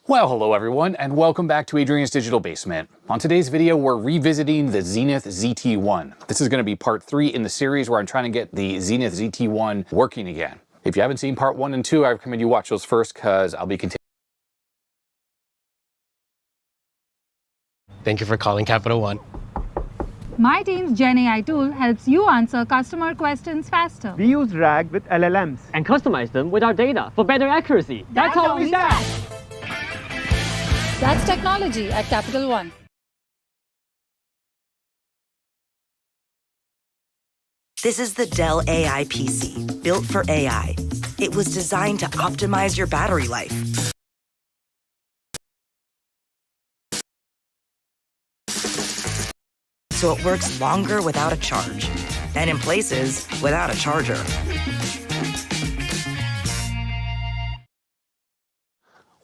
Well, hello everyone, and welcome back to Adrian's Digital Basement. On today's video, we're revisiting the Zenith ZT1. This is going to be part 3 in the series where I'm trying to get the Zenith ZT1 working again. If you haven't seen part 1 and 2, I recommend you watch those first because I'll be continuing. Thank you for calling Capital One. My team's Gen AI tool helps you answer customer questions faster. We use RAG with LLMs and customize them with our data for better accuracy. That's how we stand. That's technology at Capital One. This is the Dell AI PC, built for AI. It was designed to optimize your battery life. So it works longer without a charge, and in places without a charger.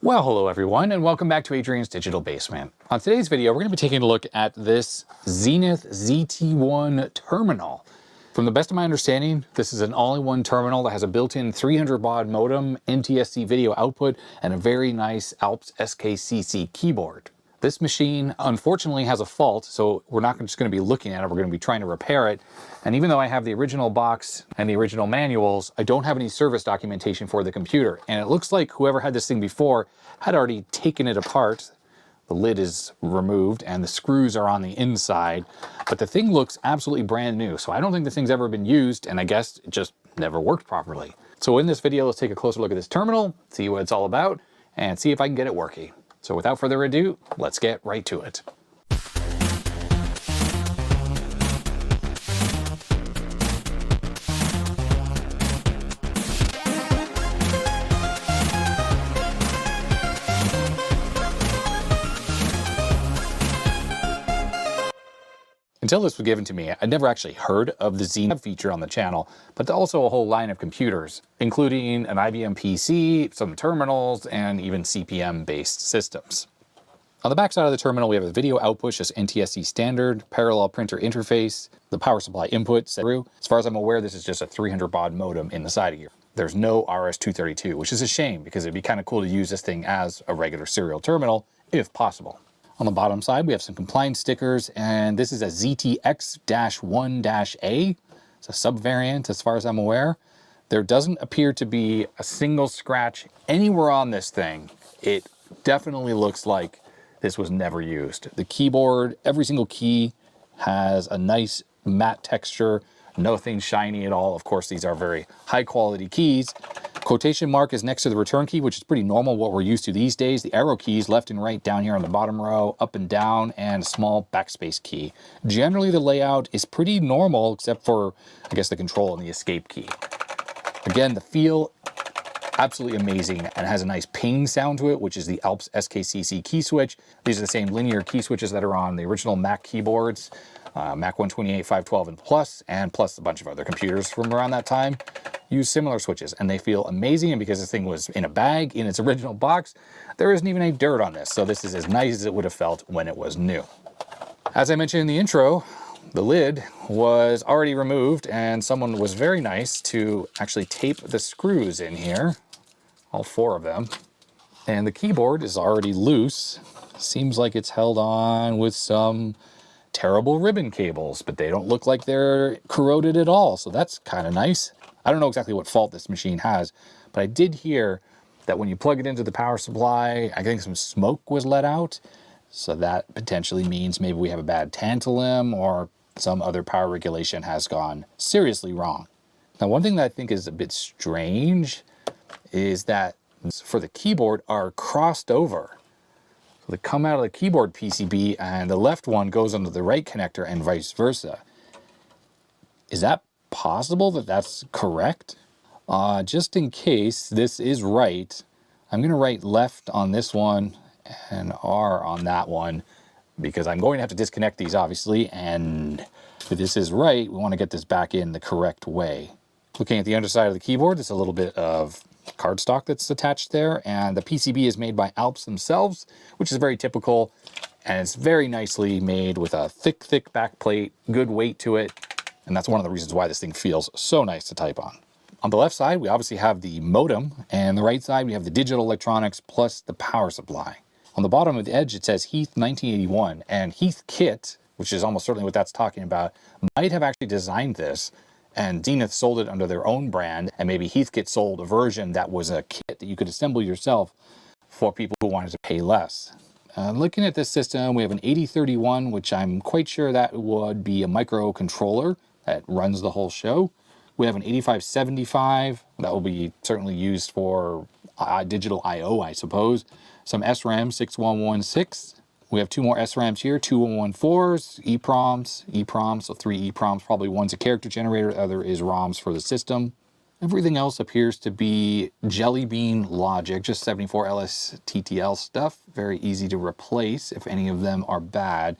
Well, hello everyone, and welcome back to Adrian's Digital Basement. On today's video, we're going to be taking a look at this Zenith ZT1 terminal. From the best of my understanding, this is an all-in-one terminal that has a built-in 300 baud modem, NTSC video output, and a very nice Alps SKCC keyboard. This machine, unfortunately, has a fault, so we're not just going to be looking at it, we're going to be trying to repair it. And even though I have the original box and the original manuals, I don't have any service documentation for the computer. And it looks like whoever had this thing before had already taken it apart. The lid is removed and the screws are on the inside, but the thing looks absolutely brand new. So I don't think this thing's ever been used, and I guess it just never worked properly. So in this video, let's take a closer look at this terminal, see what it's all about, and see if I can get it working. So without further ado, let's get right to it. Until this was given to me, I'd never actually heard of the Zenith feature on the channel, but also a whole line of computers, including an IBM PC, some terminals, and even CP/M-based systems. On the back side of the terminal, we have a video output, just NTSC standard, parallel printer interface, the power supply input set through. As far as I'm aware, this is just a 300 baud modem in the side of here. There's no RS-232, which is a shame because it'd be kind of cool to use this thing as a regular serial terminal, if possible. On the bottom side, we have some compliance stickers, and this is a ZTX-1-A. It's a sub-variant as far as I'm aware. There doesn't appear to be a single scratch anywhere on this thing. It definitely looks like this was never used. The keyboard, every single key has a nice matte texture, nothing shiny at all. Of course, these are very high quality keys. Quotation mark is next to the return key, which is pretty normal, what we're used to these days. The arrow keys left and right down here on the bottom row, up and down, and a small backspace key. Generally, the layout is pretty normal, except for, I guess, the control and the escape key. Again, the feel, absolutely amazing, and has a nice ping sound to it, which is the Alps SKCC key switch. These are the same linear key switches that are on the original Mac keyboards, Mac 128, 512, and plus a bunch of other computers from around that time use similar switches, and they feel amazing. And because this thing was in a bag in its original box, there isn't even any dirt on this, so this is as nice as it would have felt when it was new. As I mentioned in the intro, the lid was already removed, and someone was very nice to actually tape the screws in here, all 4 of them. And the keyboard is already loose. Seems like it's held on with some terrible ribbon cables, but they don't look like they're corroded at all, so that's kind of nice. I don't know exactly what fault this machine has, but I did hear that when you plug it into the power supply, I think some smoke was let out. So that potentially means maybe we have a bad tantalum or some other power regulation has gone seriously wrong. Now, one thing that I think is a bit strange is that for the keyboard are crossed over. So they come out of the keyboard PCB and the left one goes under the right connector and vice versa. Is that possible that that's correct? Just in case this is right, I'm going to write left on this one and R on that one, because I'm going to have to disconnect these obviously, and if this is right, we want to get this back in the correct way. Looking at the underside of the keyboard, there's a little bit of cardstock that's attached there, and the PCB is made by Alps themselves, which is very typical, and it's very nicely made with a thick back plate, good weight to it. And that's one of the reasons why this thing feels so nice to type on. On the left side, we obviously have the modem, and the right side, we have the digital electronics plus the power supply. On the bottom of the edge, it says Heath 1981, and Heath Kit, which is almost certainly what that's talking about, might have actually designed this, and Zenith sold it under their own brand, and maybe Heathkit sold a version that was a kit that you could assemble yourself for people who wanted to pay less. Looking at this system, we have an 8031, which I'm quite sure that would be a microcontroller that runs the whole show. We have an 8575, that will be certainly used for digital I/O, I suppose. Some SRAM 6116. We have two more SRAMs here, 2114s, EPROMs, so 3 EPROMs, probably one's a character generator, the other is ROMs for the system. Everything else appears to be Jelly Bean logic, just 74 LSTTL stuff, very easy to replace if any of them are bad.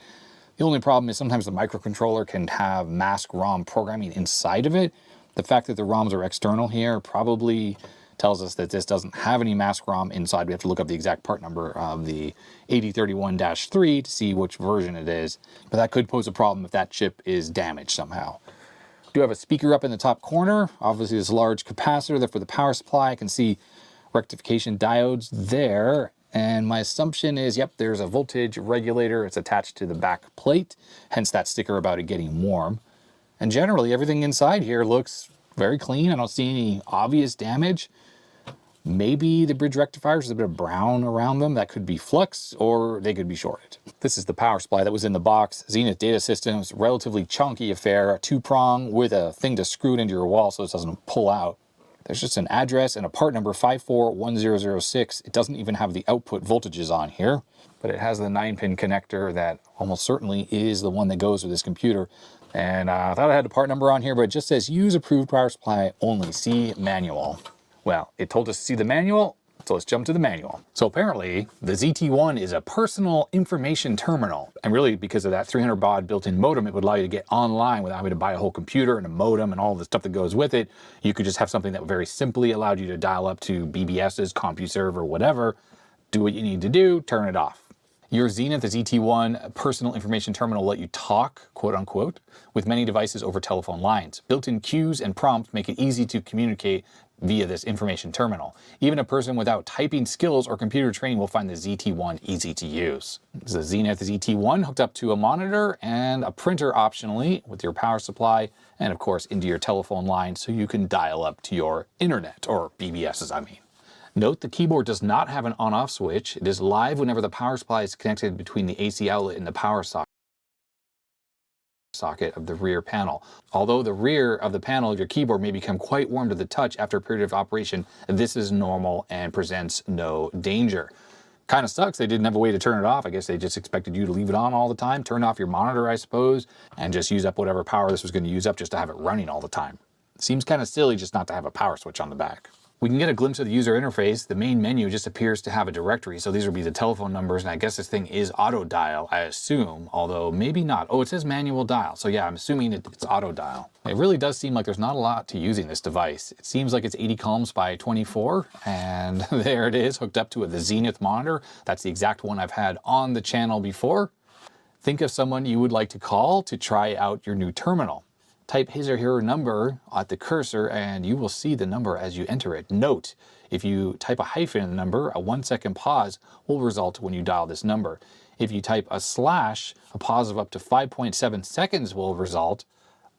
The only problem is sometimes the microcontroller can have mask ROM programming inside of it. The fact that the ROMs are external here probably tells us that this doesn't have any mask ROM inside. We have to look up the exact part number of the 8031-3 to see which version it is. But that could pose a problem if that chip is damaged somehow. We do have a speaker up in the top corner. Obviously, this large capacitor there for the power supply. I can see rectification diodes there. And my assumption is, yep, there's a voltage regulator. It's attached to the back plate, hence that sticker about it getting warm. And generally, everything inside here looks very clean. I don't see any obvious damage. Maybe the bridge rectifiers, there's a bit of brown around them. That could be flux, or they could be shorted. This is the power supply that was in the box. Zenith Data Systems, relatively chunky affair, a 2-prong with a thing to screw it into your wall so it doesn't pull out. There's just an address and a part number 541006. It doesn't even have the output voltages on here, but it has the 9-pin connector that almost certainly is the one that goes with this computer. And I thought I had the part number on here, but it just says use approved power supply only, see manual. Well, it told us to see the manual, so let's jump to the manual. So apparently, the ZT1 is a personal information terminal. And really, because of that 300 baud built-in modem, it would allow you to get online without having to buy a whole computer and a modem and all the stuff that goes with it. You could just have something that very simply allowed you to dial up to BBS's, CompuServe, or whatever, do what you need to do, turn it off. Your Zenith ZT1 personal information terminal will let you talk, quote unquote, with many devices over telephone lines. Built-in cues and prompts make it easy to communicate via this information terminal. Even a person without typing skills or computer training will find the ZT1 easy to use. This is the Zenith ZT1 hooked up to a monitor and a printer optionally with your power supply and of course into your telephone line so you can dial up to your internet, or BBS's I mean. Note the keyboard does not have an on-off switch. It is live whenever the power supply is connected between the AC outlet and the power socket of the rear panel. Although the rear of the panel of your keyboard may become quite warm to the touch after a period of operation, this is normal and presents no danger. Kind of sucks they didn't have a way to turn it off. I guess they just expected you to leave it on all the time, turn off your monitor, I suppose, and just use up whatever power this was going to use up just to have it running all the time. Seems kind of silly just not to have a power switch on the back. We can get a glimpse of the user interface. The main menu just appears to have a directory, so these would be the telephone numbers, and I guess this thing is auto dial, I assume, although maybe not. Oh, it says manual dial, so yeah, I'm assuming it's auto dial. It really does seem like there's not a lot to using this device. It seems like it's 80 columns by 24, and there it is, hooked up to the Zenith monitor. That's the exact one I've had on the channel before. Think of someone you would like to call to try out your new terminal. Type his or her number at the cursor and you will see the number as you enter it. Note, if you type a hyphen in the number, a 1-second pause will result when you dial this number. If you type a slash, a pause of up to 5.7 seconds will result.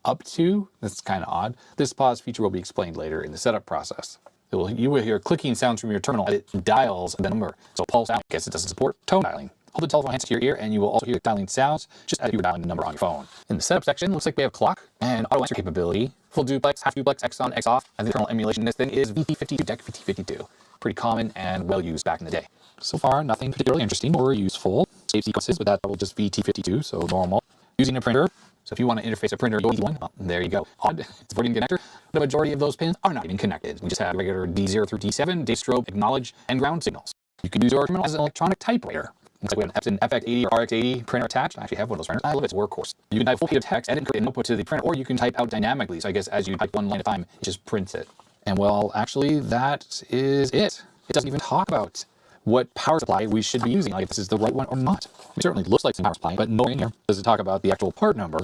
Up to, that's kind of odd. This pause feature will be explained later in the setup process. You will hear clicking sounds from your terminal as it dials the number. So pulse out, I guess it doesn't support tone dialing. Hold the telephone hands to your ear and you will also hear dialing sounds just as you were dialing the number on your phone. In the setup section, looks like we have clock and auto answer capability, full duplex, half duplex, X on, X off, and the internal emulation in this thing is VT52, DEC VT52. Pretty common and well used back in the day. So far, nothing particularly interesting or useful. Save sequences, but that's just VT52, so normal. Using a printer. So if you want to interface a printer to one, well, there you go. Odd, it's a voting connector. The majority of those pins are not even connected. We just have regular D0 through D7, day strobe, acknowledge, and ground signals. You can use your terminal as an electronic typewriter. Looks like we have an Epson FX80 or RX80 printer attached. I actually have one of those printers. I love its workhorse. You can type full page of text, edit and output to the printer, or you can type out dynamically. So I guess as you type one line at a time, it just prints it. And well, actually, that is it. It doesn't even talk about what power supply we should be using, like if this is the right one or not. It certainly looks like some power supply, but nowhere in here does it talk about the actual part number.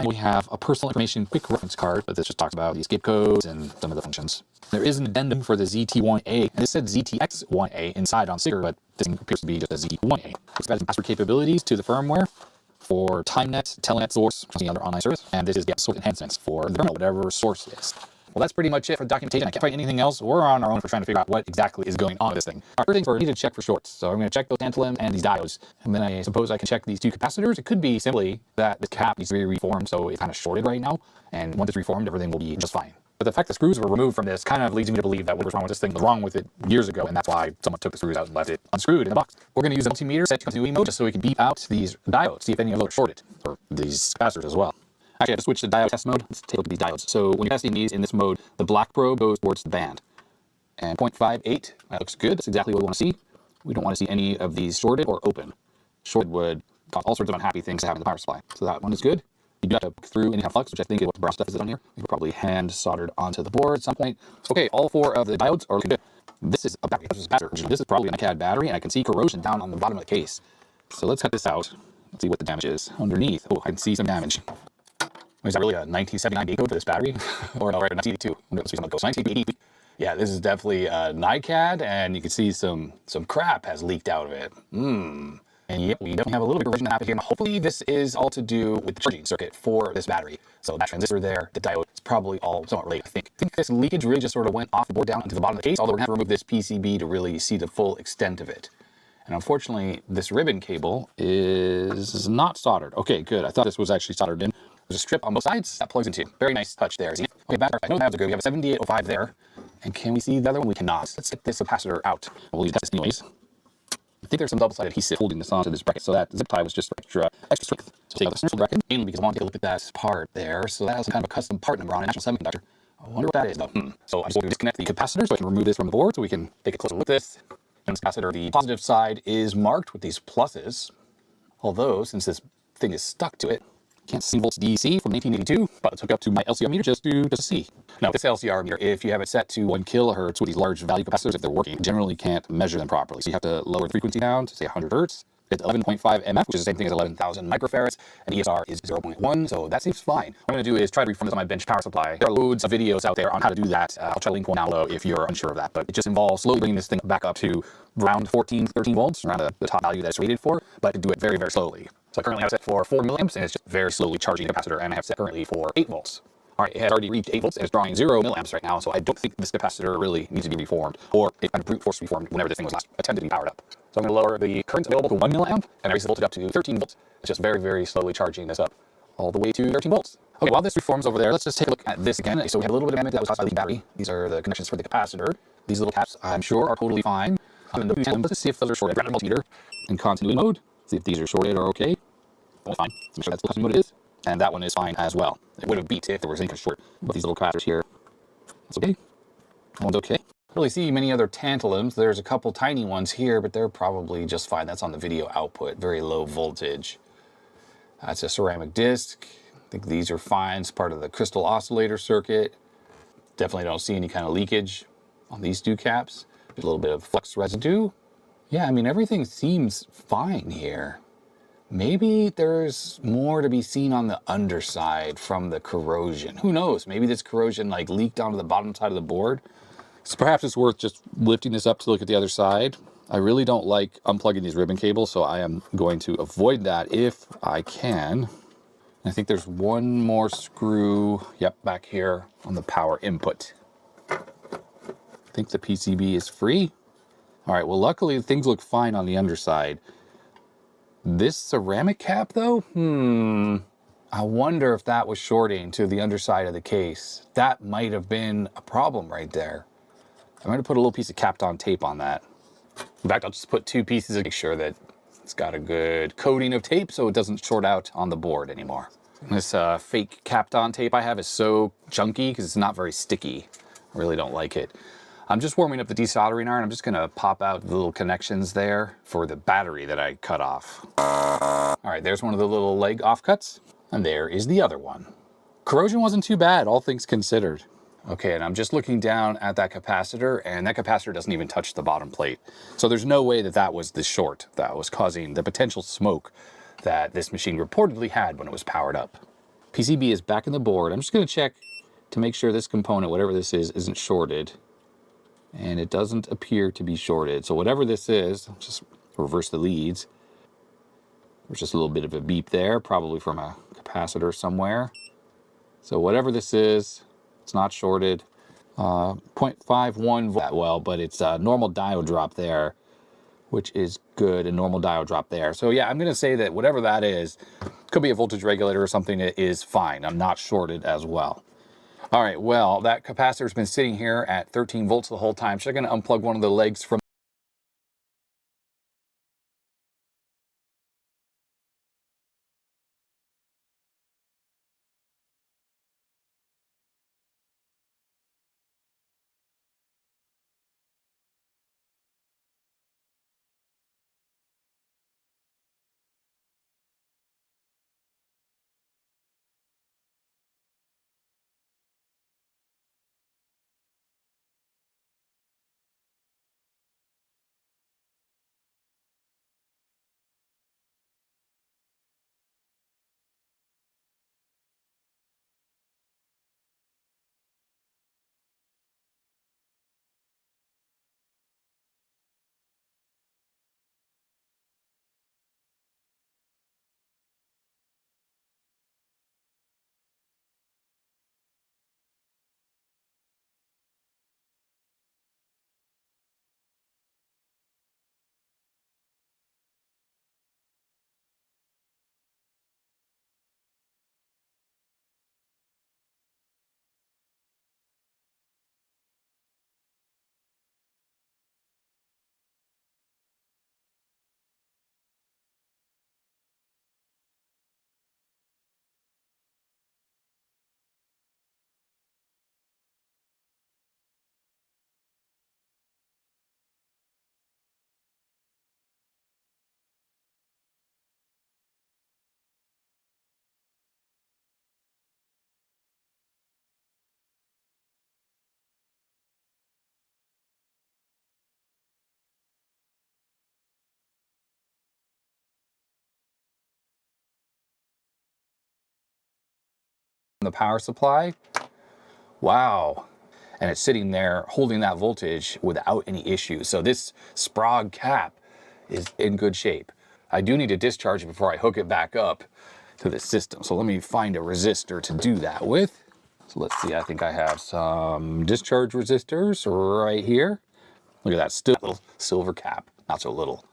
We have a personal information quick reference card, but this just talks about the escape codes and some of the functions. There is an addendum for the ZT1A, and this said ZTX1A inside on sticker, but this appears to be just a ZT1A. It's got some password capabilities to the firmware for TimeNet, Telenet source, any other online service, and this is source enhancements for the terminal, whatever source is. Well, that's pretty much it for the documentation. I can't find anything else. We're on our own for trying to figure out what exactly is going on with this thing. Our first things first, we need to check for shorts. So I'm going to check those tantalum and these diodes. And then I suppose I can check these two capacitors. It could be simply that this cap needs to be reformed, so it's kind of shorted right now. And once it's reformed, everything will be just fine. But the fact the screws were removed from this kind of leads me to believe that what was wrong with this thing was wrong with it years ago, and that's why someone took the screws out and left it unscrewed in the box. We're going to use a multimeter set to continuity mode just so we can beep out these diodes, see if any of those are shorted, or these capacitors as well. Actually, I have to switch to diode test mode. Let's take a look at these diodes. So when you're testing these in this mode, the black probe goes towards the band. And 0.58, that looks good. That's exactly what we want to see. We don't want to see any of these shorted or open. Shorted would cause all sorts of unhappy things to happen in the power supply. So that one is good. You do have to poke through any kind of flux, which I think is what the brown stuff is on here. You probably hand soldered onto the board at some point. Okay, all four of the diodes are looking good. This is a battery. This is probably an ICAD battery, and I can see corrosion down on the bottom of the case. So let's cut this out. Let's see what the damage is underneath. Oh, I can see some damage. Is that really a 1979 date code for this battery? Or no, right, 1982. Let's see some of the codes. 1980. Yeah, this is definitely a NiCad, and you can see some crap has leaked out of it. And yep, we definitely have a little bit of corrosion that happened here. Hopefully this is all to do with the charging circuit for this battery. So that transistor there, the diode, is probably all somewhat related, I think. I think this leakage really just sort of went off the board down into the bottom of the case, although we're going to have to remove this PCB to really see the full extent of it. And unfortunately, this ribbon cable is not soldered. Okay, good. I thought this was actually soldered in. There's a strip on both sides that plugs into. Very nice touch there. See? Okay, back. I know the tabs are good. We have a 7805 there. And can we see the other one? We cannot. Let's get this capacitor out. We'll use this anyways. I think there's some double-sided adhesive holding this onto this bracket, so that zip tie was just for extra strength. So take out the bracket, mainly because I want to take a look at that part there. So that has kind of a custom part number on a National Semiconductor. I wonder what that is, though. So I just want to disconnect the capacitor so I can remove this from the board so we can take a closer look at this. And this capacitor, the positive side is marked with these pluses. Although, since this thing is stuck to it, can't see volts DC from 1982, but let's hook up to my LCR meter just to see. Now, this LCR meter, if you have it set to 1 kilohertz with these large value capacitors, if they're working, generally can't measure them properly. So you have to lower the frequency down to say 100 hertz. It's 11.5 MF, which is the same thing as 11,000 microfarads, and ESR is 0.1, so that seems fine. What I'm going to do is try to reform this on my bench power supply. There are loads of videos out there on how to do that. I'll try to link one down below if you're unsure of that, but it just involves slowly bringing this thing back up to around 14, 13 volts, around the top value that's rated for, but to do it very, very slowly. So I currently have it set for 4 milliamps, and it's just very slowly charging the capacitor, and I have it set currently for 8 volts. All right, it has already reached 8 volts, and it's drawing 0 milliamps right now, so I don't think this capacitor really needs to be reformed, or it kind of brute force reformed whenever this thing was last attempted to be powered up. So I'm going to lower the current available to 1 milliamp, and I raise the voltage up to 13 volts. It's just very, very slowly charging this up all the way to 13 volts. Okay, while this reforms over there, let's just take a look at this again. So we have a little bit of damage that was caused by the battery. These are the connections for the capacitor. These little caps, I'm sure, are totally fine. I'm going to let's see if those are shorted. Grab the multimeter in continuity mode. See if these are shorted or okay. Well, fine. Let's make sure that's what it is. And that one is fine as well. It would have beat if there was any kind of short. But these little capacitors here, that's okay. That one's okay. I don't really see many other tantalums. There's a couple tiny ones here, but they're probably just fine. That's on the video output, very low voltage. That's a ceramic disc. I think these are fine. It's part of the crystal oscillator circuit. Definitely don't see any kind of leakage on these two caps. A little bit of flux residue. Yeah, I mean, everything seems fine here. Maybe there's more to be seen on the underside from the corrosion. Who knows? Maybe this corrosion like leaked onto the bottom side of the board. So perhaps it's worth just lifting this up to look at the other side. I really don't like unplugging these ribbon cables, so I am going to avoid that if I can. I think there's one more screw, yep, back here on the power input. I think the PCB is free. All right, well, luckily things look fine on the underside. This ceramic cap though, I wonder if that was shorting to the underside of the case. That might have been a problem right there. I'm going to put a little piece of capped on tape on that. In fact, I'll just put 2 pieces to make sure that it's got a good coating of tape so it doesn't short out on the board anymore. This fake capped on tape I have is so junky because it's not very sticky. I really don't like it. I'm just warming up the desoldering iron. I'm just going to pop out the little connections there for the battery that I cut off. All right, there's one of the little leg offcuts, and there is the other one. Corrosion wasn't too bad, all things considered. Okay, and I'm just looking down at that capacitor, and that capacitor doesn't even touch the bottom plate. So there's no way that that was the short that was causing the potential smoke that this machine reportedly had when it was powered up. PCB is back in the board. I'm just going to check to make sure this component, whatever this is, isn't shorted. And it doesn't appear to be shorted. So whatever this is, just reverse the leads. There's just a little bit of a beep there, probably from a capacitor somewhere. So whatever this is, it's not shorted. 0.51 that well, but it's a normal diode drop there, which is good, a normal diode drop there. So yeah, I'm gonna say that whatever that is, could be a voltage regulator or something, that is fine. I'm not shorted as well. All right, well, that capacitor's been sitting here at 13 volts the whole time. So I'm gonna unplug one of the legs from the power supply. Wow. And it's sitting there holding that voltage without any issues. So this Sprague cap is in good shape. I do need to discharge it before I hook it back up to the system. So let me find a resistor to do that with. So let's see, I think I have some discharge resistors right here. Look at that, still little silver cap, not so little.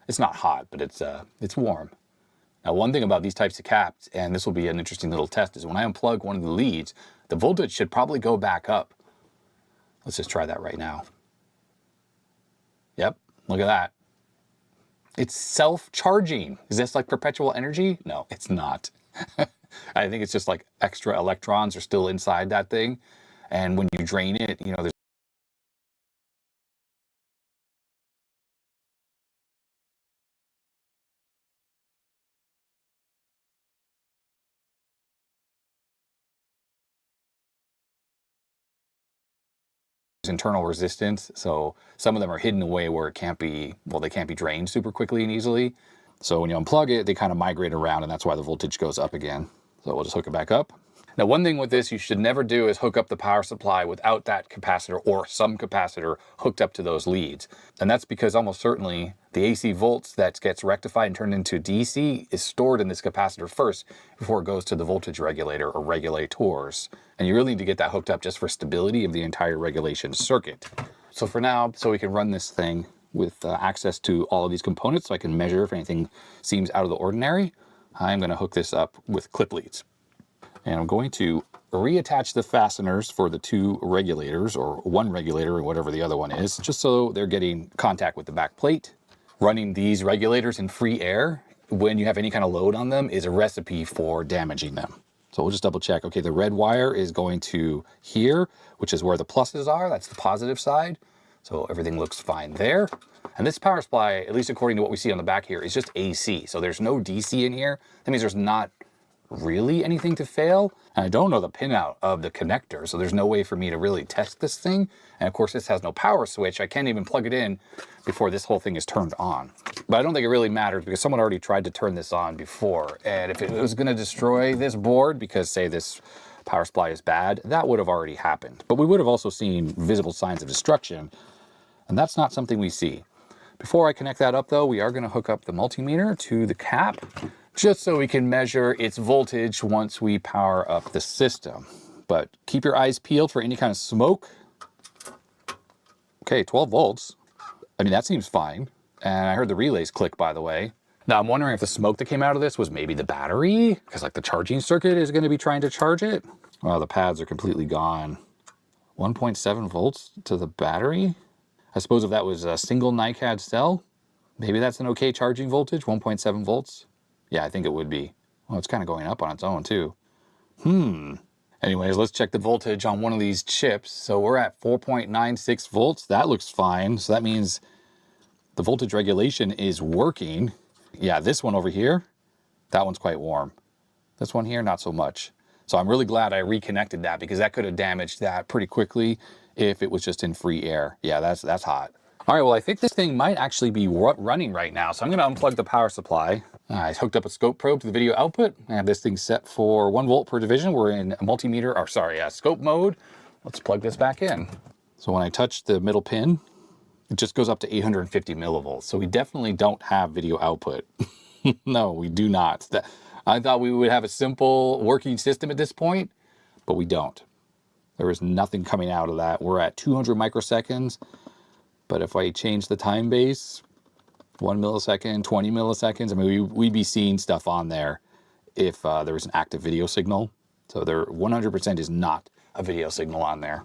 It's not hot, but it's warm. Now, one thing about these types of caps, and this will be an interesting little test, is when I unplug one of the leads, the voltage should probably go back up. Let's just try that right now. Yep, look at that. It's self-charging. Is this like perpetual energy? No, it's not. I think it's just like extra electrons are still inside that thing. And when you drain it, you know, there's internal resistance. So some of them are hidden away where it can't be, well, they can't be drained super quickly and easily. So when you unplug it, they kind of migrate around, and that's why the voltage goes up again. So we'll just hook it back up. Now, one thing with this you should never do is hook up the power supply without that capacitor or some capacitor hooked up to those leads. And that's because almost certainly the AC volts that gets rectified and turned into DC is stored in this capacitor first before it goes to the voltage regulator or regulators. And you really need to get that hooked up just for stability of the entire regulation circuit. So for now, so we can run this thing with access to all of these components so I can measure if anything seems out of the ordinary, I'm going to hook this up with clip leads. And I'm going to reattach the fasteners for the two regulators, or one regulator or whatever the other one is, just so they're getting contact with the back plate. Running these regulators in free air when you have any kind of load on them is a recipe for damaging them. So we'll just double check. Okay, the red wire is going to here, which is where the pluses are. That's the positive side. So everything looks fine there. And this power supply, at least according to what we see on the back here, is just AC. So there's no DC in here. That means there's not really anything to fail. And I don't know the pinout of the connector, so there's no way for me to really test this thing. And of course, this has no power switch. I can't even plug it in before this whole thing is turned on. But I don't think it really matters because someone already tried to turn this on before. And if it was going to destroy this board because, say, this power supply is bad, that would have already happened. But we would have also seen visible signs of destruction, and that's not something we see. Before I connect that up though, we are going to hook up the multimeter to the cap just so we can measure its voltage once we power up the system. But keep your eyes peeled for any kind of smoke. Okay, 12 volts. I mean, that seems fine. And I heard the relays click, by the way. Now I'm wondering if the smoke that came out of this was maybe the battery, because like the charging circuit is going to be trying to charge it. Wow, the pads are completely gone. 1.7 volts to the battery. I suppose if that was a single NiCad cell, maybe that's an okay charging voltage, 1.7 volts. Yeah, I think it would be. Well, it's kind of going up on its own too. Anyways, let's check the voltage on one of these chips. So we're at 4.96 volts. That looks fine. So that means the voltage regulation is working. Yeah, this one over here, that one's quite warm. This one here, not so much. So I'm really glad I reconnected that because that could have damaged that pretty quickly if it was just in free air. Yeah, that's hot. All right, well, I think this thing might actually be running right now. So I'm gonna unplug the power supply. I hooked up a scope probe to the video output. I have this thing set for 1 volt per division. We're in scope mode. Let's plug this back in. So when I touch the middle pin, it just goes up to 850 millivolts. So we definitely don't have video output. No, we do not. I thought we would have a simple working system at this point, but we don't. There is nothing coming out of that. We're at 200 microseconds, but if I change the time base, 1 millisecond, 20 milliseconds, I mean, we'd be seeing stuff on there if there was an active video signal. So there 100% is not a video signal on there.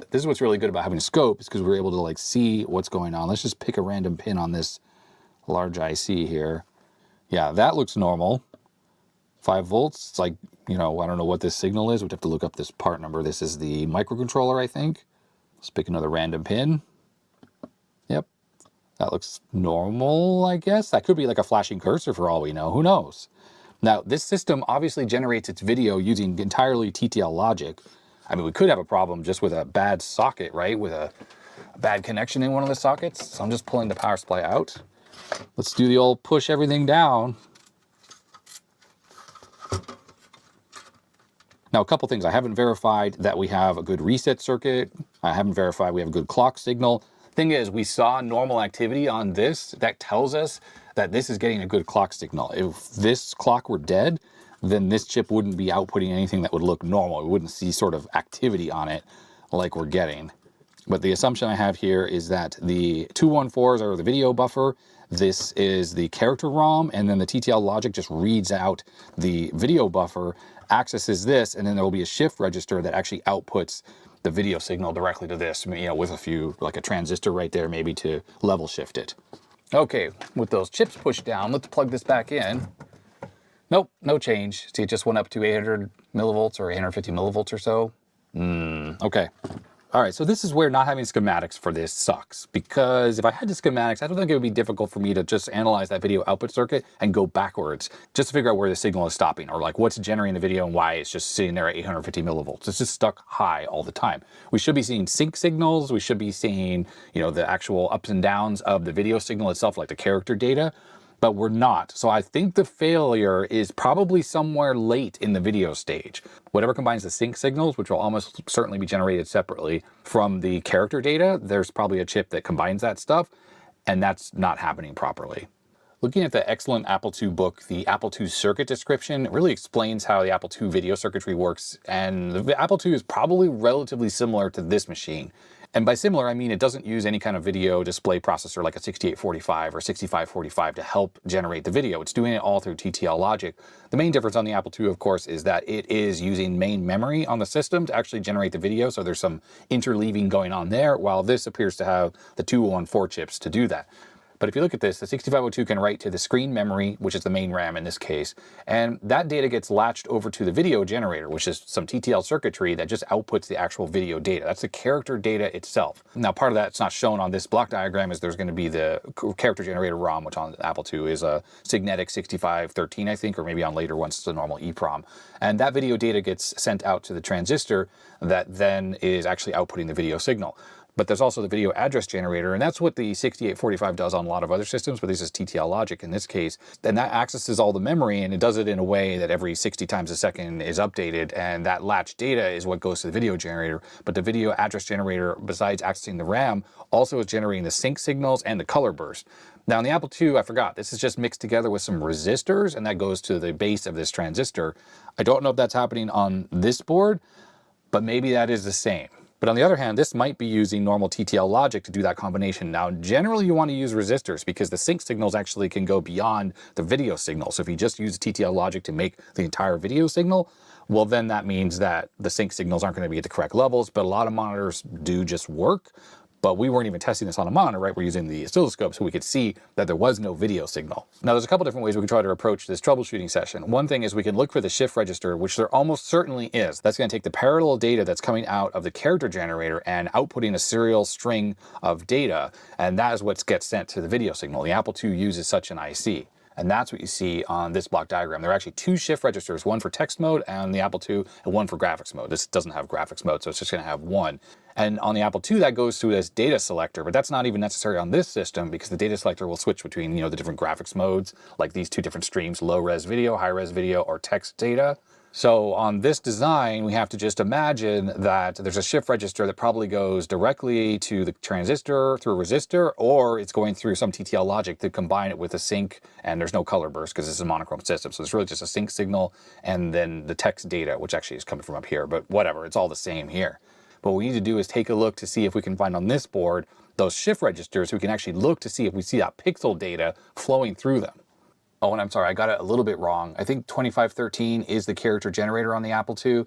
This is what's really good about having a scope, is because we're able to like see what's going on. Let's just pick a random pin on this large IC here. Yeah, that looks normal. 5 volts. It's like, you know, I don't know what this signal is. We'd have to look up this part number. This is the microcontroller, I think. Let's pick another random pin. Yep. That looks normal, I guess. That could be like a flashing cursor for all we know. Who knows? Now, this system obviously generates its video using entirely TTL logic. I mean, we could have a problem just with a bad socket, right? With a bad connection in one of the sockets. So I'm just pulling the power supply out. Let's do the old push everything down. Now, a couple things. I haven't verified that we have a good reset circuit. I haven't verified we have a good clock signal. Thing is, we saw normal activity on this. That tells us that this is getting a good clock signal. If this clock were dead, then this chip wouldn't be outputting anything that would look normal. We wouldn't see sort of activity on it like we're getting. But the assumption I have here is that the 214s are the video buffer. This is the character ROM, and then the TTL logic just reads out the video buffer, accesses this, and then there will be a shift register that actually outputs the video signal directly to this, you know, with a few, like a transistor right there, maybe to level shift it. Okay, with those chips pushed down, let's plug this back in. Nope, no change. See, it just went up to 800 millivolts or 850 millivolts or so. Okay. All right, so this is where not having schematics for this sucks, because if I had the schematics, I don't think it would be difficult for me to just analyze that video output circuit and go backwards just to figure out where the signal is stopping, or like what's generating the video and why it's just sitting there at 850 millivolts. It's just stuck high all the time. We should be seeing sync signals. We should be seeing, you know, the actual ups and downs of the video signal itself, like the character data, but we're not. So I think the failure is probably somewhere late in the video stage. Whatever combines the sync signals, which will almost certainly be generated separately from the character data, there's probably a chip that combines that stuff, and that's not happening properly. Looking at the excellent Apple II book, the Apple II circuit description, it really explains how the Apple II video circuitry works, and the Apple II is probably relatively similar to this machine. And by similar, I mean it doesn't use any kind of video display processor like a 6845 or 6545 to help generate the video. It's doing it all through TTL logic. The main difference on the Apple II, of course, is that it is using main memory on the system to actually generate the video, so there's some interleaving going on there, while this appears to have the 2014 chips to do that. But if you look at this, the 6502 can write to the screen memory, which is the main RAM in this case, and that data gets latched over to the video generator, which is some TTL circuitry that just outputs the actual video data. That's the character data itself. Now, part of that's not shown on this block diagram is there's going to be the character generator ROM, which on Apple II is a Signetic 6513, I think, or maybe on later ones it's a normal EEPROM. And that video data gets sent out to the transistor that then is actually outputting the video signal. But there's also the video address generator, and that's what the 6845 does on a lot of other systems, but this is TTL logic in this case. And that accesses all the memory, and it does it in a way that every 60 times a second is updated, and that latch data is what goes to the video generator. But the video address generator, besides accessing the RAM, also is generating the sync signals and the color burst. Now in the Apple II, I forgot, this is just mixed together with some resistors, and that goes to the base of this transistor. I don't know if that's happening on this board, but maybe that is the same. But on the other hand, this might be using normal TTL logic to do that combination. Now, generally you want to use resistors because the sync signals actually can go beyond the video signal. So if you just use TTL logic to make the entire video signal, well, then that means that the sync signals aren't going to be at the correct levels, but a lot of monitors do just work. But we weren't even testing this on a monitor, right? We're using the oscilloscope so we could see that there was no video signal. Now, there's a couple different ways we can try to approach this troubleshooting session. One thing is we can look for the shift register, which there almost certainly is. That's going to take the parallel data that's coming out of the character generator and outputting a serial string of data, and that is what gets sent to the video signal. The Apple II uses such an IC. And that's what you see on this block diagram. There are actually two shift registers, one for text mode on the Apple II and one for graphics mode. This doesn't have graphics mode, so it's just going to have one. And on the Apple II, that goes to this data selector, but that's not even necessary on this system because the data selector will switch between, the different graphics modes, like these two different streams, low-res video, high-res video, or text data. So on this design, we have to just imagine that there's a shift register that probably goes directly to the transistor through a resistor, or it's going through some TTL logic to combine it with a sync, and there's no color burst because it's a monochrome system. So it's really just a sync signal and then the text data, which actually is coming from up here, but whatever, it's all the same here. But what we need to do is take a look to see if we can find on this board those shift registers so we can actually look to see if we see that pixel data flowing through them. Oh, and I'm sorry, I got it a little bit wrong. I think 2513 is the character generator on the Apple II.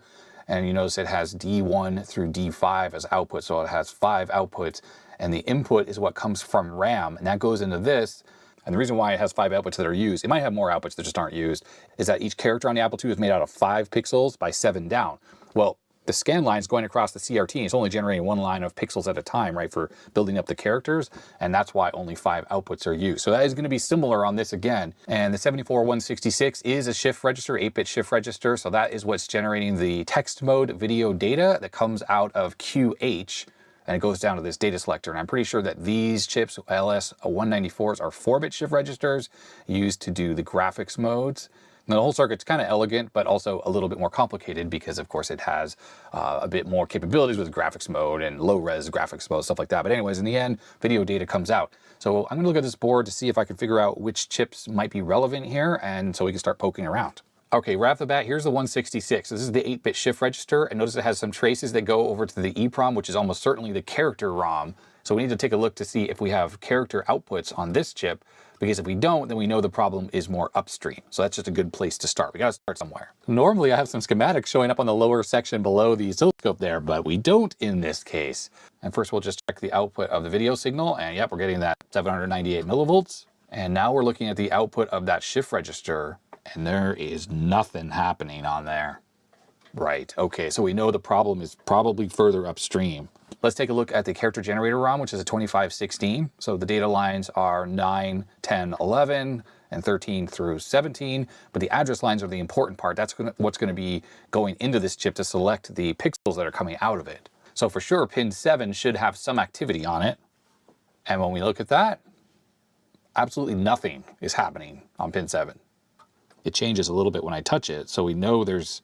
And you notice it has D1 through D5 as output. So it has 5 outputs. And the input is what comes from RAM. And that goes into this. And the reason why it has 5 outputs that are used, it might have more outputs that just aren't used, is that each character on the Apple II is made out of 5 pixels by 7 down. Well, the scan line's going across the CRT, and it's only generating one line of pixels at a time, right, for building up the characters, and that's why only 5 outputs are used. So that is going to be similar on this again. And the 74166 is a shift register, 8-bit shift register, so that is what's generating the text mode video data that comes out of QH, and it goes down to this data selector. And I'm pretty sure that these chips, LS194s, are 4-bit shift registers used to do the graphics modes. Now, the whole circuit's kind of elegant, but also a little bit more complicated because, of course, it has a bit more capabilities with graphics mode and low-res graphics mode, stuff like that. But anyways, in the end, video data comes out. So I'm going to look at this board to see if I can figure out which chips might be relevant here, and so we can start poking around. Okay, right off the bat, here's the 166. This is the 8-bit shift register, and notice it has some traces that go over to the EEPROM, which is almost certainly the character ROM. So we need to take a look to see if we have character outputs on this chip, because if we don't, then we know the problem is more upstream. So that's just a good place to start. We gotta start somewhere. Normally I have some schematics showing up on the lower section below the oscilloscope there, but we don't in this case. And first we'll just check the output of the video signal, and yep, we're getting that 798 millivolts. And now we're looking at the output of that shift register, and there is nothing happening on there. Right, okay, so we know the problem is probably further upstream. Let's take a look at the character generator ROM, which is a 2516. So the data lines are 9, 10, 11, and 13 through 17, but the address lines are the important part. That's what's going to be going into this chip to select the pixels that are coming out of it. So for sure, pin 7 should have some activity on it. And when we look at that, absolutely nothing is happening on pin 7. It changes a little bit when I touch it, so we know there's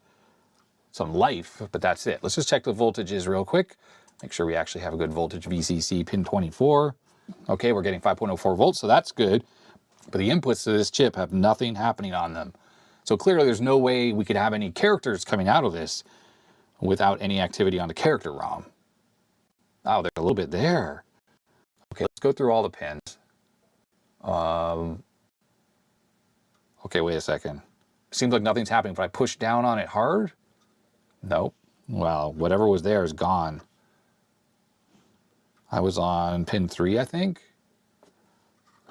some life, but that's it. Let's just check the voltages real quick. Make sure we actually have a good voltage VCC pin 24. Okay, we're getting 5.04 volts, so that's good. But the inputs to this chip have nothing happening on them. So clearly there's no way we could have any characters coming out of this without any activity on the character ROM. Oh, there's a little bit there. Okay, let's go through all the pins. Okay, wait a second. Seems like nothing's happening. If I push down on it hard, nope. Well, whatever was there is gone. I was on pin 3, I think.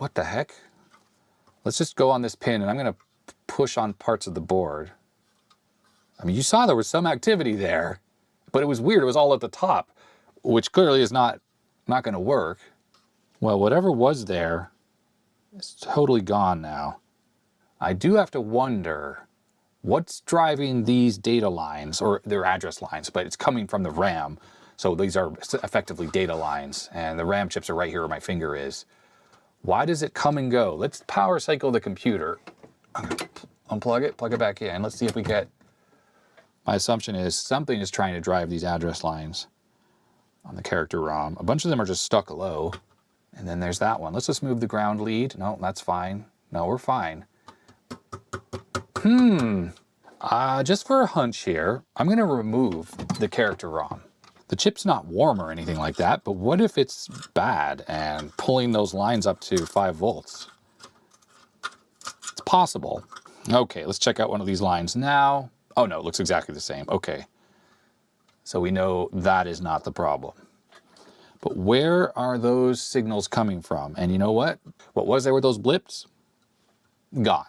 what the heck? Let's just go on this pin, and I'm going to push on parts of the board. I mean, you saw there was some activity there, but it was weird. It was all at the top, which clearly is not going to work. Well, whatever was there is totally gone now. I do have to wonder what's driving these data lines, or their address lines, but it's coming from the RAM. So these are effectively data lines, and the RAM chips are right here where my finger is. Why does it come and go? Let's power cycle the computer. Unplug it, plug it back in. Let's see if we get... My assumption is something is trying to drive these address lines on the character ROM. A bunch of them are just stuck low. And then there's that one. Let's just move the ground lead. No, that's fine. No, we're fine. Just for a hunch here, I'm going to remove the character ROM. The chip's not warm or anything like that, but what if it's bad and pulling those lines up to 5 volts? It's possible. Okay, let's check out one of these lines now. Oh no, it looks exactly the same. Okay. So we know that is not the problem. But where are those signals coming from? And you know what? What was there with those blips? Gone.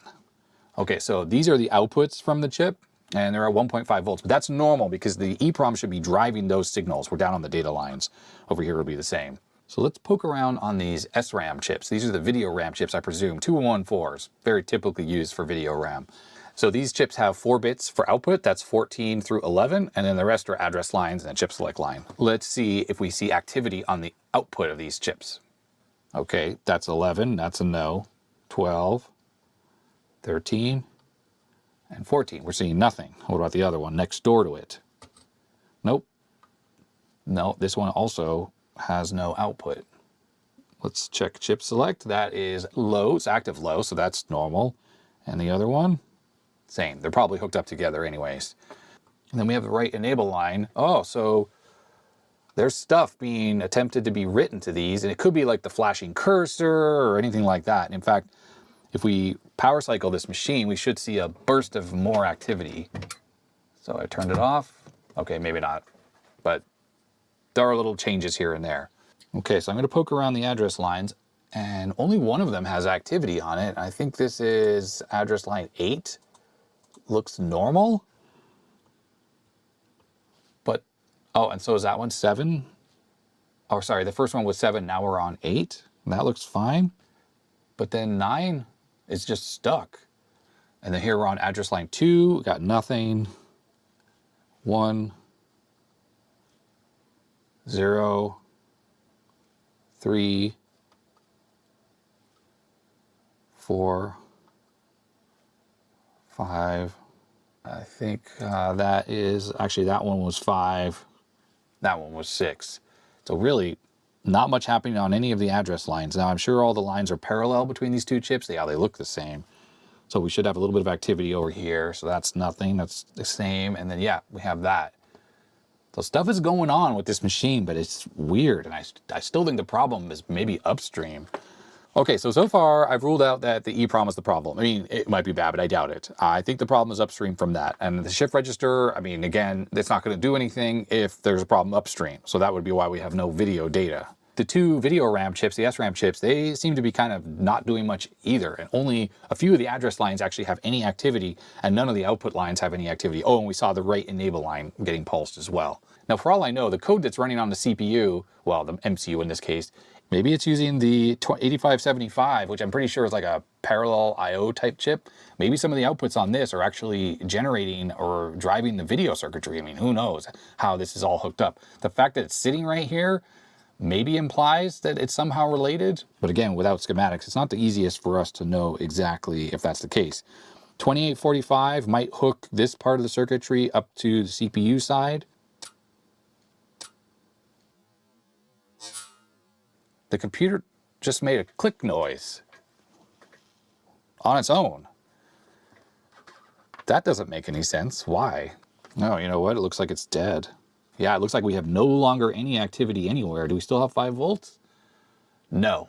Okay, so these are the outputs from the chip, and they're at 1.5 volts. But that's normal because the EEPROM should be driving those signals. We're down on the data lines. Over here will be the same. So let's poke around on these SRAM chips. These are the video RAM chips, I presume. 2114s, very typically used for video RAM. So these chips have 4 bits for output. That's 14 through 11. And then the rest are address lines and a chip select line. Let's see if we see activity on the output of these chips. Okay, that's 11. That's a no. 12, 13, and 14. We're seeing nothing. What about the other one next door to it? Nope. No, this one also has no output. Let's check chip select. That is low. It's active low, so that's normal. And the other one? Same. They're probably hooked up together anyways. And then we have the right enable line. Oh, so there's stuff being attempted to be written to these, and it could be like the flashing cursor or anything like that. And in fact, if we power cycle this machine, we should see a burst of more activity. So I turned it off. Okay, maybe not, but there are little changes here and there. Okay, so I'm going to poke around the address lines, and only one of them has activity on it. I think this is address line 8. Looks normal. But, oh, and so is that one 7? Oh, sorry, the first one was 7, now we're on 8. That looks fine. But then 9 is just stuck. And then here we're on address line 2, we got nothing. 1, 0, 3, 4, 5. I think that is, actually that one was 5. That one was 6. So really not much happening on any of the address lines. Now I'm sure all the lines are parallel between these two chips. Yeah, they look the same. So we should have a little bit of activity over here. So that's nothing, that's the same. And then yeah, we have that. So stuff is going on with this machine, but it's weird. And I still think the problem is maybe upstream. Okay, so far I've ruled out that the EEPROM is the problem. I mean, it might be bad, but I doubt it. I think the problem is upstream from that. And the shift register, I mean, again, it's not going to do anything if there's a problem upstream. So that would be why we have no video data. The 2 video RAM chips, the SRAM chips, they seem to be kind of not doing much either. And only a few of the address lines actually have any activity, and none of the output lines have any activity. Oh, and we saw the right enable line getting pulsed as well. Now, for all I know, the code that's running on the CPU, well, the MCU in this case, maybe it's using the 8575, which I'm pretty sure is like a parallel IO type chip. Maybe some of the outputs on this are actually generating or driving the video circuitry. I mean, who knows how this is all hooked up. The fact that it's sitting right here maybe implies that it's somehow related. But again, without schematics, it's not the easiest for us to know exactly if that's the case. 2845 might hook this part of the circuitry up to the CPU side. The computer just made a click noise on its own. That doesn't make any sense. Why? No, you know what? It looks like it's dead. Yeah, it looks like we have no longer any activity anywhere. Do we still have 5 volts? No.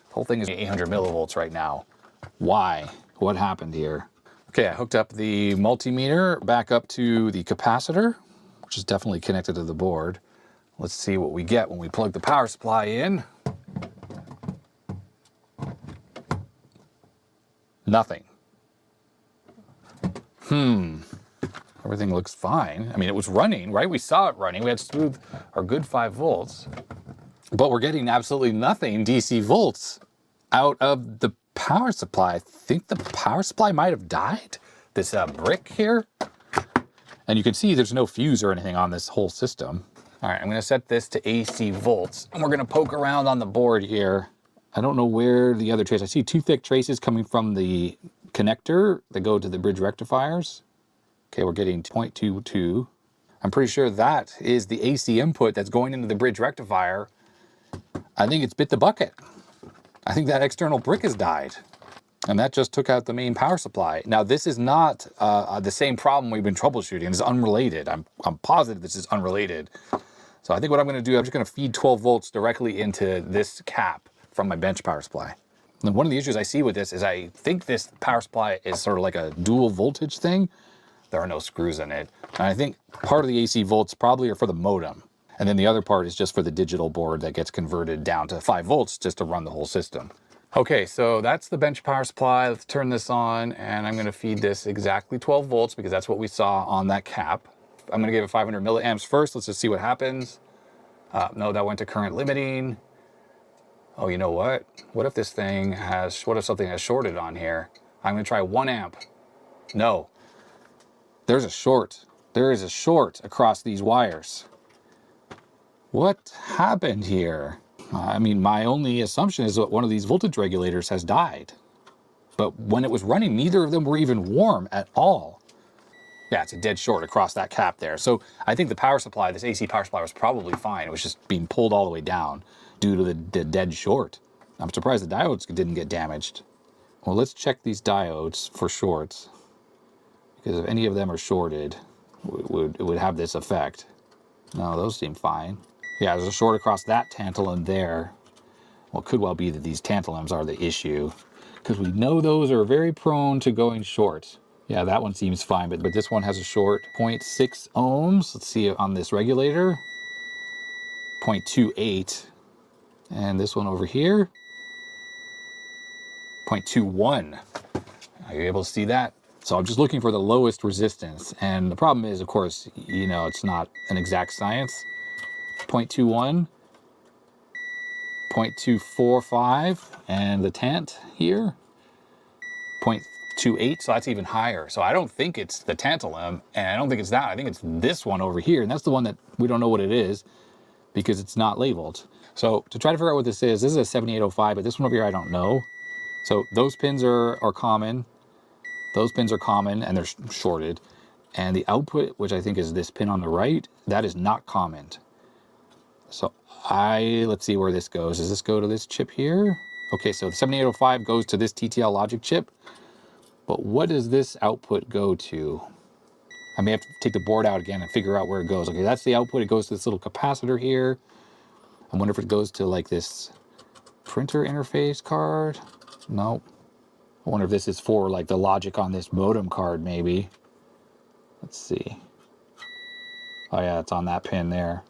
The whole thing is 800 millivolts right now. Why? What happened here? Okay, I hooked up the multimeter back up to the capacitor, which is definitely connected to the board. Let's see what we get when we plug the power supply in. Nothing. Everything looks fine. I mean, it was running, right? We saw it running. We had smooth or good 5 volts, but we're getting absolutely nothing DC volts out of the power supply. I think the power supply might have died. This brick here. And you can see there's no fuse or anything on this whole system. All right, I'm gonna set this to AC volts, and we're gonna poke around on the board here. I don't know where the other trace, I see 2 thick traces coming from the connector that go to the bridge rectifiers. Okay, we're getting 0.22. I'm pretty sure that is the AC input that's going into the bridge rectifier. I think it's bit the bucket. I think that external brick has died. And that just took out the main power supply. Now, this is not the same problem we've been troubleshooting. It's unrelated. I'm positive this is unrelated. So I think what I'm gonna do, I'm just gonna feed 12 volts directly into this cap from my bench power supply. And one of the issues I see with this is I think this power supply is sort of like a dual voltage thing. There are no screws in it. And I think part of the AC volts probably are for the modem. And then the other part is just for the digital board that gets converted down to 5 volts just to run the whole system. Okay, so that's the bench power supply. Let's turn this on, and I'm gonna feed this exactly 12 volts because that's what we saw on that cap. I'm gonna give it 500 milliamps first. Let's just see what happens. No, that went to current limiting. Oh, you know what? What if this thing has, what if something has shorted on here? I'm gonna try 1 amp. No, there's a short. There is a short across these wires. What happened here? I mean, my only assumption is that one of these voltage regulators has died. But when it was running, neither of them were even warm at all. Yeah, it's a dead short across that cap there. So I think the power supply, this AC power supply, was probably fine. It was just being pulled all the way down due to the dead short. I'm surprised the diodes didn't get damaged. Well, let's check these diodes for shorts, because if any of them are shorted, it would have this effect. No, those seem fine. Yeah, there's a short across that tantalum there. Well, it could well be that these tantalums are the issue, because we know those are very prone to going short. Yeah, that one seems fine, but this one has a short 0.6 ohms. Let's see on this regulator, 0.28. And this one over here, 0.21. Are you able to see that? So I'm just looking for the lowest resistance. And the problem is, of course, you know, it's not an exact science. 0.21, 0.245, and the tant here, 0.28, so that's even higher. So I don't think it's the tantalum, and I don't think it's that. I think it's this one over here, and that's the one that we don't know what it is because it's not labeled. So to try to figure out what this is a 7805, but this one over here I don't know. So those pins are common. Those pins are common, and they're shorted. And the output, which I think is this pin on the right, that is not common. So let's see where this goes. Does this go to this chip here? Okay, so the 7805 goes to this TTL logic chip. But what does this output go to? I may have to take the board out again and figure out where it goes. Okay, that's the output. It goes to this little capacitor here. I wonder if it goes to like this printer interface card. No. I wonder if this is for like the logic on this modem card maybe. Let's see. Oh yeah, it's on that pin there.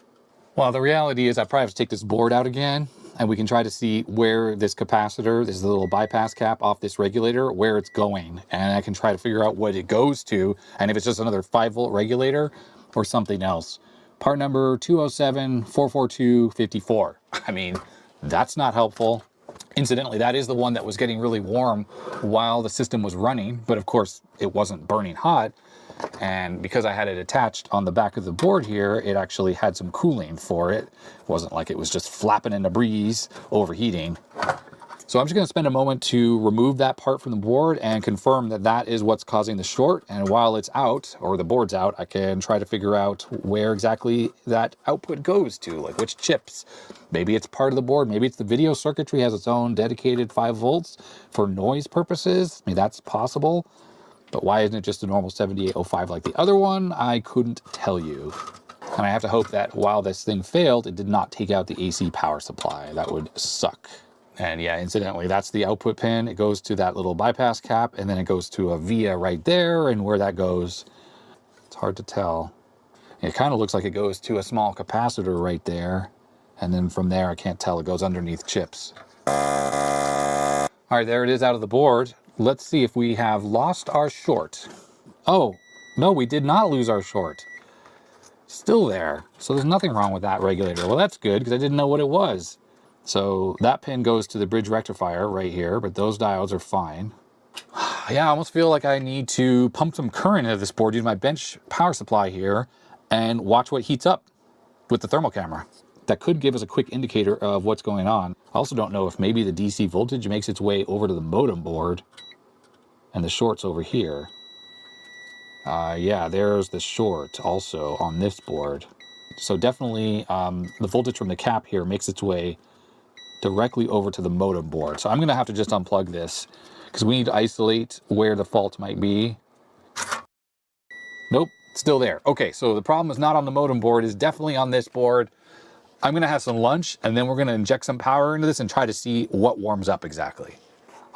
Well, the reality is I probably have to take this board out again, and we can try to see where this capacitor, this little bypass cap off this regulator, where it's going. And I can try to figure out what it goes to, and if it's just another 5-volt regulator or something else. Part number 207-442-54. I mean, that's not helpful. Incidentally, that is the one that was getting really warm while the system was running, but of course it wasn't burning hot. And because I had it attached on the back of the board here, it actually had some cooling for it. It wasn't like it was just flapping in the breeze, overheating. So I'm just going to spend a moment to remove that part from the board and confirm that that is what's causing the short. And while it's out, or the board's out, I can try to figure out where exactly that output goes to, like which chips. Maybe it's part of the board. Maybe it's the video circuitry has its own dedicated 5 volts for noise purposes. I mean, that's possible. But why isn't it just a normal 7805 like the other one? I couldn't tell you. And I have to hope that while this thing failed, it did not take out the AC power supply. That would suck. And yeah, incidentally, that's the output pin. It goes to that little bypass cap, and then it goes to a via right there, and where that goes, it's hard to tell. It kind of looks like it goes to a small capacitor right there, and then from there, I can't tell. It goes underneath chips. All right, there it is out of the board. Let's see if we have lost our short. Oh, no, we did not lose our short. Still there. So there's nothing wrong with that regulator. Well, that's good because I didn't know what it was. So that pin goes to the bridge rectifier right here, but those diodes are fine. Yeah, I almost feel like I need to pump some current into this board using my bench power supply here and watch what heats up with the thermal camera. That could give us a quick indicator of what's going on. I also don't know if maybe the DC voltage makes its way over to the modem board and the short's over here. Yeah, there's the short also on this board. So definitely the voltage from the cap here makes its way directly over to the modem board. So I'm going to have to just unplug this because we need to isolate where the fault might be. Nope, still there. Okay, so the problem is not on the modem board, it's definitely on this board. I'm going to have some lunch and then we're going to inject some power into this and try to see what warms up exactly.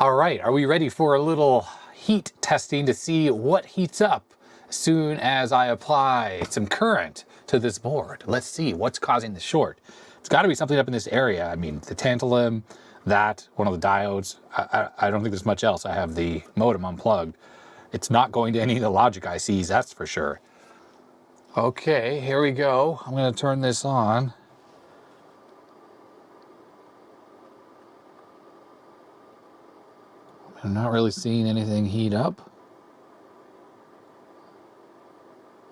All right, are we ready for a little heat testing to see what heats up as soon as I apply some current to this board? Let's see what's causing the short. It's got to be something up in this area. I mean, the tantalum, that, one of the diodes. I don't think there's much else. I have the modem unplugged. It's not going to any of the logic ICs, that's for sure. Okay, here we go. I'm going to turn this on. I'm not really seeing anything heat up.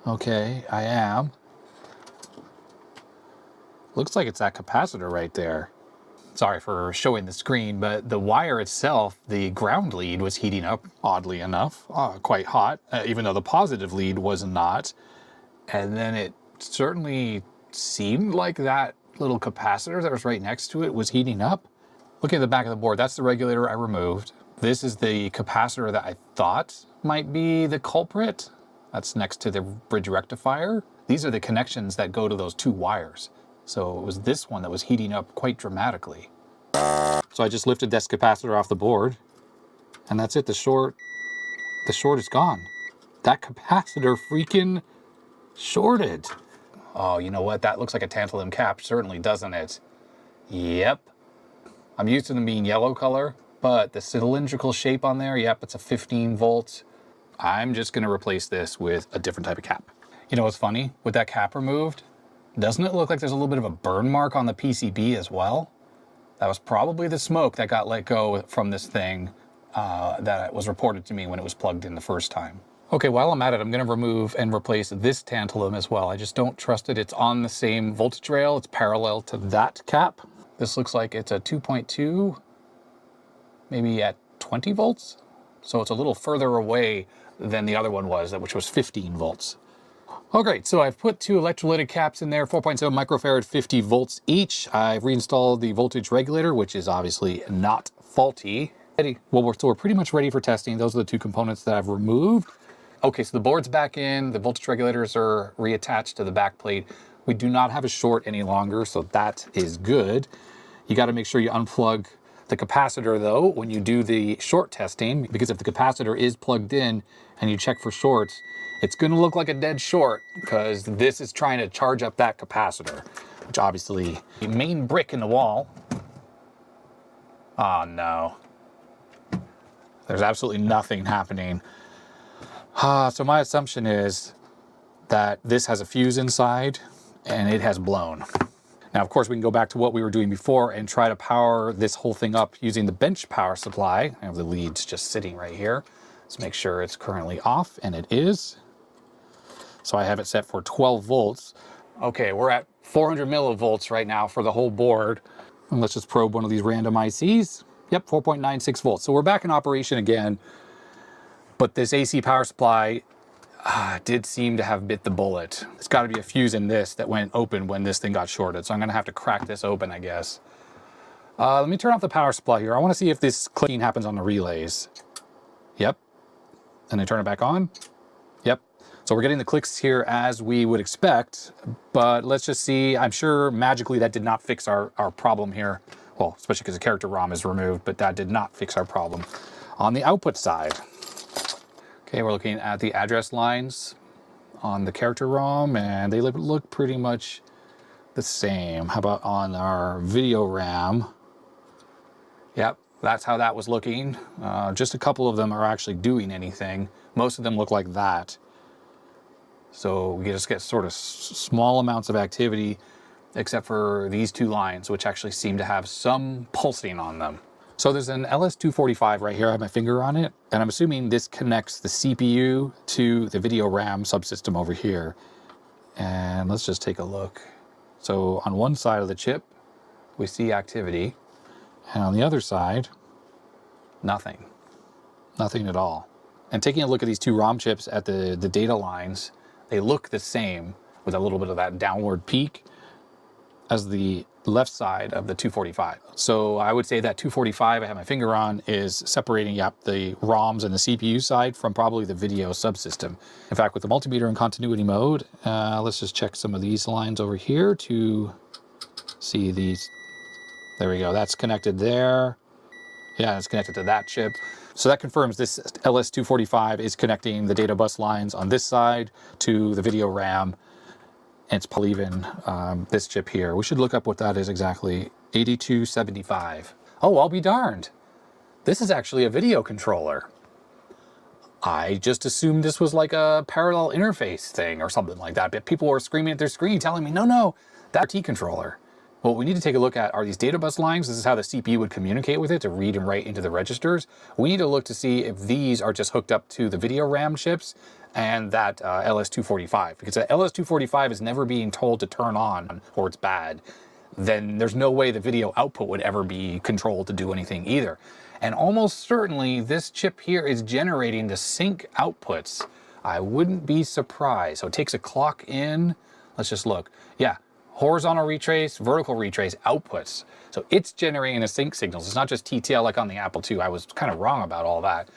Okay, I am. Looks like it's that capacitor right there. Sorry for showing the screen, but the wire itself, the ground lead was heating up, oddly enough, quite hot, even though the positive lead was not. And then it certainly seemed like that little capacitor that was right next to it was heating up. Looking at the back of the board, that's the regulator I removed. This is the capacitor that I thought might be the culprit. That's next to the bridge rectifier. These are the connections that go to those two wires. So it was this one that was heating up quite dramatically. So I just lifted this capacitor off the board and that's it. The short is gone. That capacitor freaking shorted. Oh, you know what? That looks like a tantalum cap, certainly, doesn't it? Yep. I'm used to them being yellow color, but the cylindrical shape on there, yep, it's a 15 volt. I'm just gonna replace this with a different type of cap. You know what's funny? With that cap removed, doesn't it look like there's a little bit of a burn mark on the PCB as well? That was probably the smoke that got let go from this thing that was reported to me when it was plugged in the first time. Okay, while I'm at it, I'm gonna remove and replace this tantalum as well. I just don't trust it. It's on the same voltage rail. It's parallel to that cap. This looks like it's a 2.2, maybe at 20 volts. So it's a little further away than the other one was, which was 15 volts. Oh, great. So I've put two electrolytic caps in there, 4.7 microfarad, 50 volts each. I've reinstalled the voltage regulator, which is obviously not faulty. Well, we're pretty much ready for testing. Those are the two components that I've removed. Okay, so the board's back in. The voltage regulators are reattached to the back plate. We do not have a short any longer, so that is good. You got to make sure you unplug the capacitor though when you do the short testing, because if the capacitor is plugged in and you check for shorts, it's going to look like a dead short because this is trying to charge up that capacitor, which obviously the main brick in the wall. Oh no. There's absolutely nothing happening. So my assumption is that this has a fuse inside and it has blown. Now, of course, we can go back to what we were doing before and try to power this whole thing up using the bench power supply. I have the leads just sitting right here. Let's make sure it's currently off, and it is. So I have it set for 12 volts. Okay, we're at 400 millivolts right now for the whole board. And let's just probe one of these random ICs. Yep, 4.96 volts. So we're back in operation again. But this AC power supply did seem to have bit the bullet. There's got to be a fuse in this that went open when this thing got shorted. So I'm going to have to crack this open, I guess. Let me turn off the power supply here. I want to see if this clicking happens on the relays. Yep. And then turn it back on. Yep. So we're getting the clicks here as we would expect, but let's just see. I'm sure magically that did not fix our problem here. Well, especially because the character ROM is removed, but that did not fix our problem. On the output side, okay, we're looking at the address lines on the character ROM, and they look pretty much the same. How about on our video RAM? Yep, that's how that was looking. Just a couple of them are actually doing anything. Most of them look like that. So we just get sort of small amounts of activity, except for these two lines, which actually seem to have some pulsing on them. So there's an LS245 right here. I have my finger on it, and I'm assuming this connects the CPU to the video RAM subsystem over here. And let's just take a look. So on one side of the chip, we see activity, and on the other side, nothing. Nothing at all. And taking a look at these two ROM chips at the data lines, they look the same with a little bit of that downward peak as the left side of the 245. So I would say that 245 I have my finger on is separating the ROMs and the CPU side from probably the video subsystem. In fact, with the multimeter in continuity mode, let's just check some of these lines over here to see these. There we go, that's connected there. Yeah, it's connected to that chip. So that confirms this LS245 is connecting the data bus lines on this side to the video RAM. And it's probably even this chip here. We should look up what that is exactly. 8275. Oh, I'll be darned. This is actually a video controller. I just assumed this was like a parallel interface thing or something like that. But people were screaming at their screen telling me, no, that's a T controller. What we need to take a look at are these data bus lines. This is how the CPU would communicate with it to read and write into the registers. We need to look to see if these are just hooked up to the video RAM chips and that LS245. Because the LS245 is never being told to turn on or it's bad. Then there's no way the video output would ever be controlled to do anything either. And almost certainly this chip here is generating the sync outputs. I wouldn't be surprised. So it takes a clock in. Let's just look. Yeah. Horizontal retrace, vertical retrace outputs. So it's generating the sync signals. It's not just TTL like on the Apple II. I was kind of wrong about all that.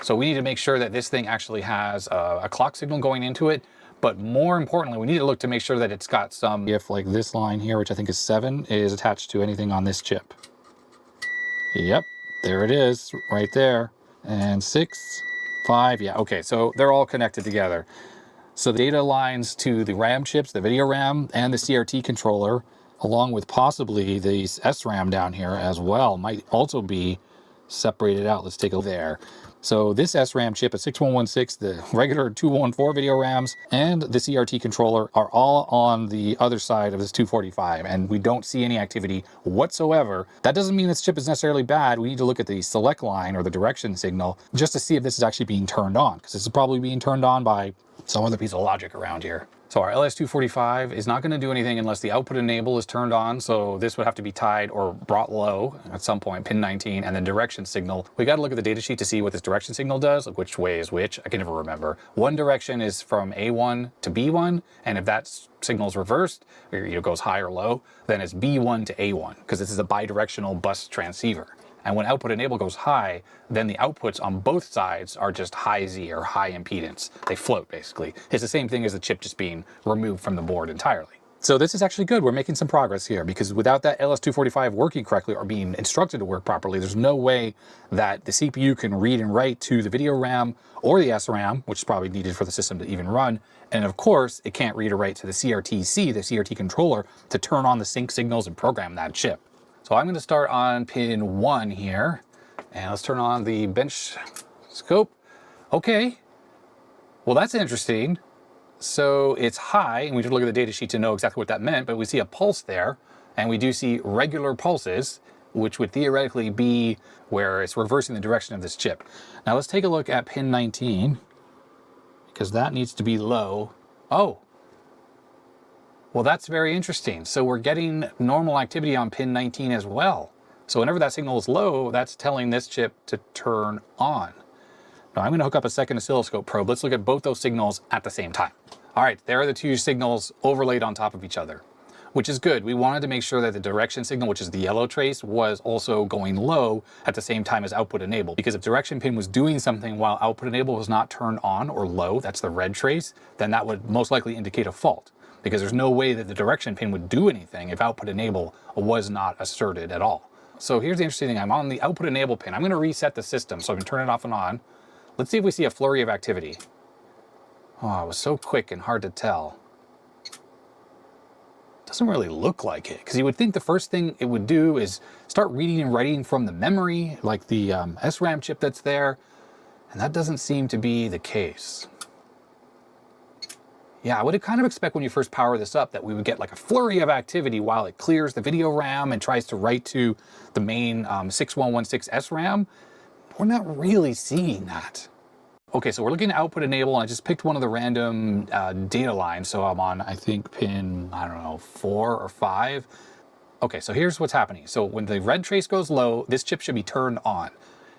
So we need to make sure that this thing actually has a clock signal going into it. But more importantly, we need to look to make sure that it's got some, if like this line here, which I think is 7, is attached to anything on this chip. Yep, there it is, right there. And 6, 5, yeah, okay, so they're all connected together. So the data lines to the RAM chips, the video RAM, and the CRT controller, along with possibly the SRAM down here as well, might also be separated out. Let's take a look there. So this SRAM chip at 6116, the regular 214 video RAMs, and the CRT controller are all on the other side of this 245, and we don't see any activity whatsoever. That doesn't mean this chip is necessarily bad. We need to look at the select line or the direction signal just to see if this is actually being turned on, because this is probably being turned on by some other piece of logic around here. So our LS245 is not going to do anything unless the output enable is turned on. So this would have to be tied or brought low at some point, pin 19, and then direction signal. We got to look at the datasheet to see what this direction signal does, like which way is which. I can never remember. One direction is from A1 to B1, and if that signal is reversed, or it goes high or low, then it's B1 to A1, because this is a bidirectional bus transceiver. And when output enable goes high, then the outputs on both sides are just high Z or high impedance. They float, basically. It's the same thing as the chip just being removed from the board entirely. So this is actually good. We're making some progress here, because without that LS245 working correctly or being instructed to work properly, there's no way that the CPU can read and write to the video RAM or the SRAM, which is probably needed for the system to even run. And of course, it can't read or write to the CRT-C, the CRT controller, to turn on the sync signals and program that chip. So I'm going to start on pin 1 here, and let's turn on the bench scope. Okay, well that's interesting. So it's high, and we should look at the data sheet to know exactly what that meant, but we see a pulse there, and we do see regular pulses, which would theoretically be where it's reversing the direction of this chip. Now let's take a look at pin 19, because that needs to be low. Oh. Well, that's very interesting. So we're getting normal activity on pin 19 as well. So whenever that signal is low, that's telling this chip to turn on. Now I'm going to hook up a second oscilloscope probe. Let's look at both those signals at the same time. All right, there are the two signals overlaid on top of each other, which is good. We wanted to make sure that the direction signal, which is the yellow trace, was also going low at the same time as output enable. Because if direction pin was doing something while output enable was not turned on or low, that's the red trace, then that would most likely indicate a fault. Because there's no way that the direction pin would do anything if output enable was not asserted at all. So here's the interesting thing. I'm on the output enable pin. I'm going to reset the system so I can turn it off and on. Let's see if we see a flurry of activity. Oh, it was so quick and hard to tell. doesn't really look like it, because you would think the first thing it would do is start reading and writing from the memory, like the SRAM chip that's there, and that doesn't seem to be the case. Yeah, I would kind of expect when you first power this up that we would get like a flurry of activity while it clears the video RAM and tries to write to the main 6116 SRAM. We're not really seeing that. Okay, so we're looking at output enable, and I just picked one of the random data lines. So I'm on, I think, pin, I don't know, 4 or 5. Okay, so here's what's happening. So when the red trace goes low, this chip should be turned on.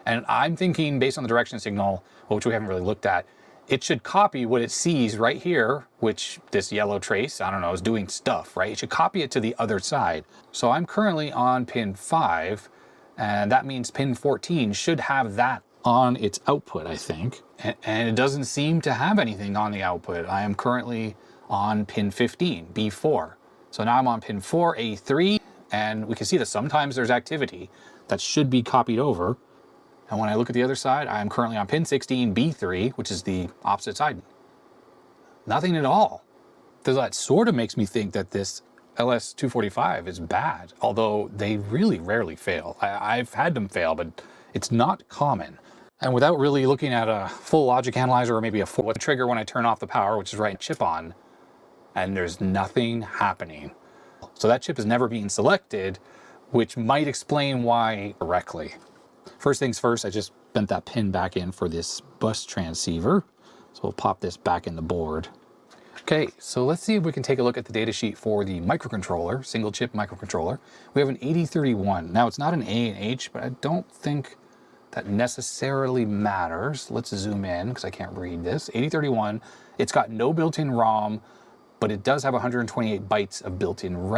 And I'm thinking, based on the direction signal, which we haven't really looked at, it should copy what it sees right here, which this yellow trace, I don't know, is doing stuff, right? It should copy it to the other side. So I'm currently on pin 5, and that means pin 14 should have that on its output, I think. And it doesn't seem to have anything on the output. I am currently on pin 15, B4. So now I'm on pin 4, A3, and we can see that sometimes there's activity that should be copied over. And when I look at the other side, I am currently on pin 16, B3, which is the opposite side. Nothing at all. So that sort of makes me think that this LS245 is bad, although they really rarely fail. I've had them fail, but it's not common. And without really looking at a full logic analyzer or maybe a full trigger when I turn off the power, which is right chip on, and there's nothing happening. So that chip is never being selected, which might explain why correctly. First things first, I just bent that pin back in for this bus transceiver. So we'll pop this back in the board. Okay, so let's see if we can take a look at the datasheet for the microcontroller, single chip microcontroller. We have an 8031. Now it's not an A and H, but I don't think that necessarily matters. Let's zoom in because I can't read this. 8031, it's got no built-in ROM, but it does have 128 bytes of built-in RAM.